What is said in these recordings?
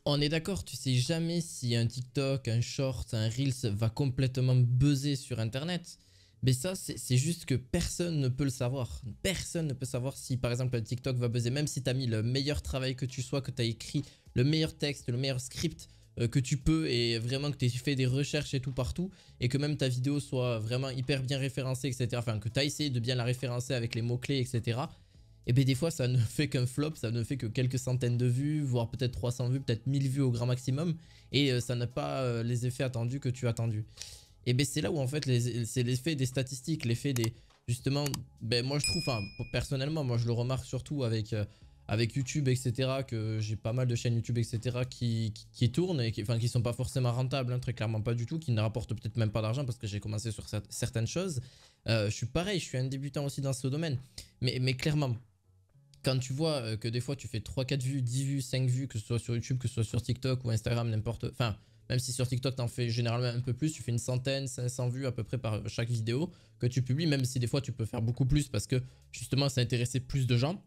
On est d'accord, tu sais jamais si un TikTok, un short, un Reels va complètement buzzer sur Internet. Mais ça, c'est juste que personne ne peut le savoir. Personne ne peut savoir si, par exemple, un TikTok va buzzer. Même si tu as mis le meilleur travail que tu sois, que tu as écrit le meilleur texte, le meilleur script que tu peux, et vraiment que tu aies fait des recherches et tout partout, et que même ta vidéo soit vraiment hyper bien référencée, etc. Enfin, que tu as essayé de bien la référencer avec les mots-clés, etc. Et bien des fois ça ne fait qu'un flop, ça ne fait que quelques centaines de vues, voire peut-être 300 vues, peut-être 1000 vues au grand maximum, et ça n'a pas les effets attendus que tu as attendus. Et bien c'est là où en fait c'est l'effet des statistiques, l'effet des... Justement, ben moi je trouve, enfin personnellement, moi je le remarque surtout avec YouTube, etc., que j'ai pas mal de chaînes YouTube, etc., qui tournent, et qui sont pas forcément rentables, hein, très clairement pas du tout, qui ne rapportent peut-être même pas d'argent parce que j'ai commencé sur certaines choses. Je suis pareil, je suis un débutant aussi dans ce domaine. Mais clairement, quand tu vois que des fois tu fais 3 4 vues, 10 vues, 5 vues, que ce soit sur YouTube, que ce soit sur TikTok ou Instagram, n'importe... Enfin, même si sur TikTok t'en fais généralement un peu plus, tu fais une centaine, 500 vues à peu près par chaque vidéo que tu publies, même si des fois tu peux faire beaucoup plus parce que justement ça intéressait plus de gens.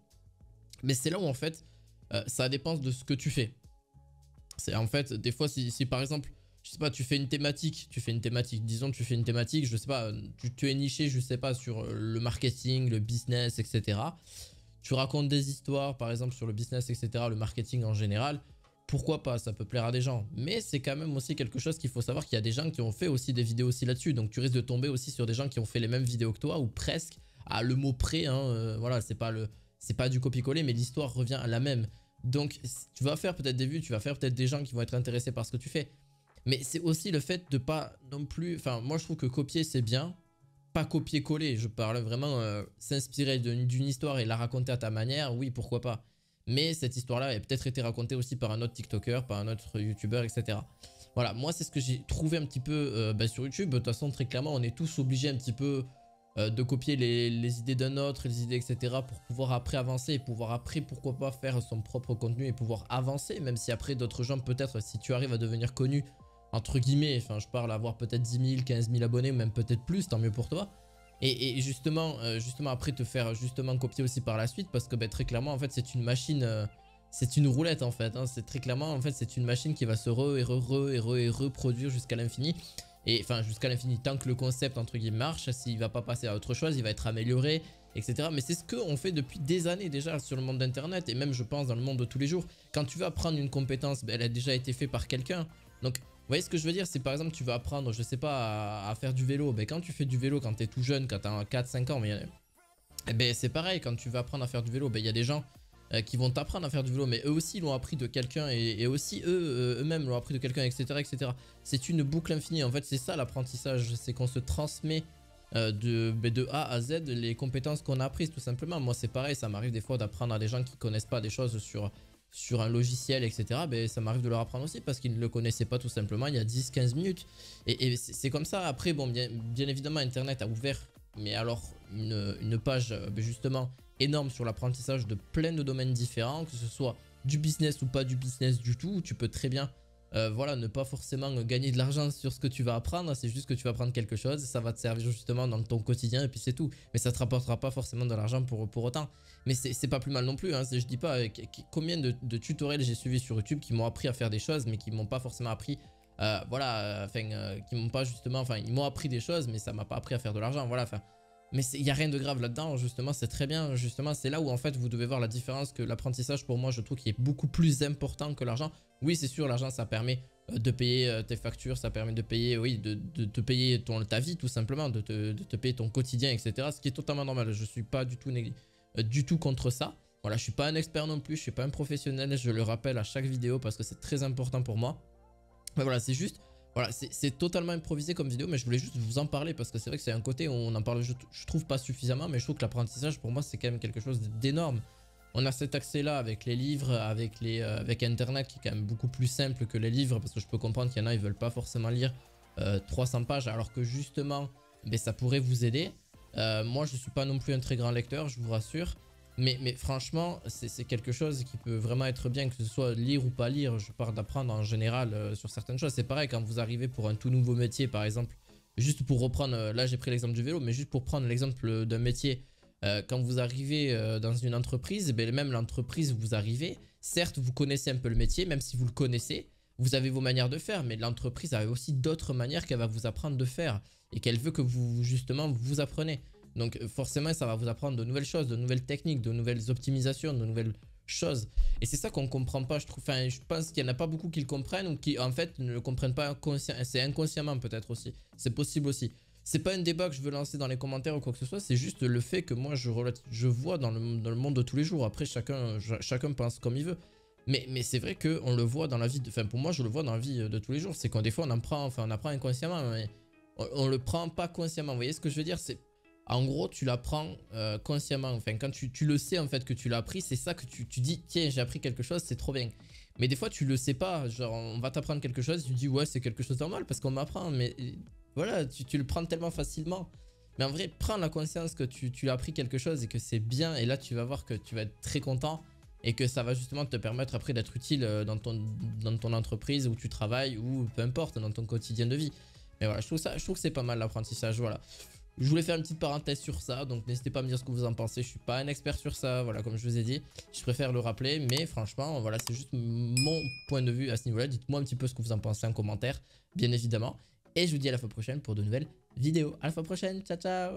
Mais c'est là où en fait ça dépend de ce que tu fais. C'est en fait des fois si par exemple, je sais pas, tu fais une thématique, disons tu fais une thématique, je sais pas, tu es niché, je sais pas, sur le marketing, le business, etc. Tu racontes des histoires, par exemple, sur le business, etc., le marketing en général, pourquoi pas, ça peut plaire à des gens. Mais c'est quand même aussi quelque chose qu'il faut savoir qu'il y a des gens qui ont fait aussi des vidéos aussi là-dessus. Donc tu risques de tomber aussi sur des gens qui ont fait les mêmes vidéos que toi, ou presque, à le mot près. Hein, voilà, c'est pas du copier-coller, mais l'histoire revient à la même. Donc tu vas faire peut-être des vues, tu vas faire peut-être des gens qui vont être intéressés par ce que tu fais. Mais c'est aussi le fait de pas non plus... Enfin, moi je trouve que copier c'est bien, pas copier-coller, je parle vraiment s'inspirer d'une histoire et la raconter à ta manière, oui, pourquoi pas. Mais cette histoire-là a peut-être été racontée aussi par un autre TikToker, par un autre YouTuber, etc. Voilà, moi c'est ce que j'ai trouvé un petit peu sur YouTube. De toute façon, très clairement, on est tous obligés un petit peu de copier les idées d'un autre, les idées, etc. pour pouvoir après avancer et pouvoir après, pourquoi pas, faire son propre contenu et pouvoir avancer, même si après d'autres gens, peut-être, si tu arrives à devenir connu, entre guillemets, enfin je parle avoir peut-être 10 000, 15 000 abonnés ou même peut-être plus, tant mieux pour toi. Et justement, justement après te faire justement copier aussi par la suite parce que ben, très clairement en fait c'est une machine, c'est une roulette en fait. Hein, c'est très clairement en fait c'est une machine qui va se reproduire jusqu'à l'infini. Et enfin jusqu'à l'infini tant que le concept entre guillemets marche, s'il va pas passer à autre chose, il va être amélioré, etc. Mais c'est ce qu'on fait depuis des années déjà sur le monde d'internet et même je pense dans le monde de tous les jours. Quand tu veux apprendre une compétence, ben, elle a déjà été faite par quelqu'un. Donc vous voyez ce que je veux dire, c'est par exemple tu veux apprendre, je sais pas, à faire du vélo. Ben, quand tu fais du vélo, quand t'es tout jeune, quand t'as 4 5 ans, mais eh ben, c'est pareil, quand tu vas apprendre à faire du vélo, ben, il y a des gens qui vont t'apprendre à faire du vélo, mais eux aussi l'ont appris de quelqu'un et aussi eux-mêmes l'ont appris de quelqu'un, etc. etc. C'est une boucle infinie, en fait c'est ça l'apprentissage, c'est qu'on se transmet de A à Z les compétences qu'on a apprises tout simplement. Moi c'est pareil, ça m'arrive des fois d'apprendre à des gens qui connaissent pas des choses sur un logiciel, etc. Ben, ça m'arrive de leur apprendre aussi parce qu'ils ne le connaissaient pas tout simplement il y a 10 15 minutes. Et c'est comme ça. Après, bon, bien évidemment, Internet a ouvert, mais alors, une page justement énorme sur l'apprentissage de plein de domaines différents, que ce soit du business ou pas du business du tout. Tu peux très bien voilà, ne pas forcément gagner de l'argent sur ce que tu vas apprendre, c'est juste que tu vas apprendre quelque chose, ça va te servir justement dans ton quotidien et puis c'est tout. Mais ça te rapportera pas forcément de l'argent pour autant. Mais c'est pas plus mal non plus, hein. Je dis pas combien de tutoriels j'ai suivis sur YouTube qui m'ont appris à faire des choses mais qui m'ont pas forcément appris, voilà, enfin, qui m'ont pas justement, enfin, ils m'ont appris des choses mais ça m'a pas appris à faire de l'argent, voilà, enfin. Mais il n'y a rien de grave là-dedans, justement, c'est très bien. Justement, c'est là où en fait vous devez voir la différence, que l'apprentissage pour moi je trouve qu'il est beaucoup plus important que l'argent. Oui, c'est sûr, l'argent ça permet de payer tes factures, ça permet de payer, oui, de te payer ta vie tout simplement, de te payer ton quotidien, etc. Ce qui est totalement normal, je suis pas du tout contre ça. Voilà, je suis pas un expert non plus, je suis pas un professionnel, je le rappelle à chaque vidéo parce que c'est très important pour moi. Mais voilà, c'est juste, voilà, c'est totalement improvisé comme vidéo, mais je voulais juste vous en parler parce que c'est vrai que c'est un côté où on en parle, je trouve pas suffisamment, mais je trouve que l'apprentissage pour moi c'est quand même quelque chose d'énorme. On a cet accès-là avec les livres, avec Internet qui est quand même beaucoup plus simple que les livres parce que je peux comprendre qu'il y en a, ils veulent pas forcément lire 300 pages alors que justement, ben, ça pourrait vous aider. Moi, je suis pas non plus un très grand lecteur, je vous rassure. Mais franchement, c'est quelque chose qui peut vraiment être bien, que ce soit lire ou pas lire. Je parle d'apprendre en général sur certaines choses. C'est pareil quand vous arrivez pour un tout nouveau métier, par exemple. Juste pour reprendre, là j'ai pris l'exemple du vélo, mais juste pour prendre l'exemple d'un métier. Quand vous arrivez dans une entreprise, ben, même l'entreprise où vous arrivez, certes, vous connaissez un peu le métier, même si vous le connaissez, vous avez vos manières de faire, mais l'entreprise a aussi d'autres manières qu'elle va vous apprendre de faire et qu'elle veut que vous, justement, vous apprenez. Donc forcément, ça va vous apprendre de nouvelles choses, de nouvelles techniques, de nouvelles optimisations, de nouvelles choses. Et c'est ça qu'on ne comprend pas, je trouve. Enfin, je pense qu'il n'y en a pas beaucoup qui le comprennent ou qui, en fait, ne le comprennent pas c'est inconsciemment peut-être aussi. C'est possible aussi. C'est pas un débat que je veux lancer dans les commentaires ou quoi que ce soit, c'est juste le fait que moi, je vois dans le monde de tous les jours. Après, chacun pense comme il veut. Mais c'est vrai qu'on le voit dans la vie, enfin pour moi je le vois dans la vie de tous les jours, c'est quand des fois on apprend inconsciemment, mais on le prend pas consciemment, vous voyez ce que je veux dire, c'est en gros tu l'apprends consciemment, enfin quand tu le sais en fait que tu l'as appris, c'est ça que tu dis tiens j'ai appris quelque chose, c'est trop bien. Mais des fois tu le sais pas, genre on va t'apprendre quelque chose, tu dis ouais c'est quelque chose de normal parce qu'on m'apprend, mais voilà tu le prends tellement facilement. Mais en vrai prends la conscience que tu as appris quelque chose et que c'est bien, et là tu vas voir que tu vas être très content. Et que ça va justement te permettre après d'être utile dans ton entreprise où tu travailles ou peu importe dans ton quotidien de vie. Mais voilà, je trouve que c'est pas mal l'apprentissage, voilà. Je voulais faire une petite parenthèse sur ça, donc n'hésitez pas à me dire ce que vous en pensez. Je suis pas un expert sur ça, voilà, comme je vous ai dit. Je préfère le rappeler, mais franchement, voilà, c'est juste mon point de vue à ce niveau-là. Dites-moi un petit peu ce que vous en pensez en commentaire, bien évidemment. Et je vous dis à la fois prochaine pour de nouvelles vidéos. À la fois prochaine, ciao ciao!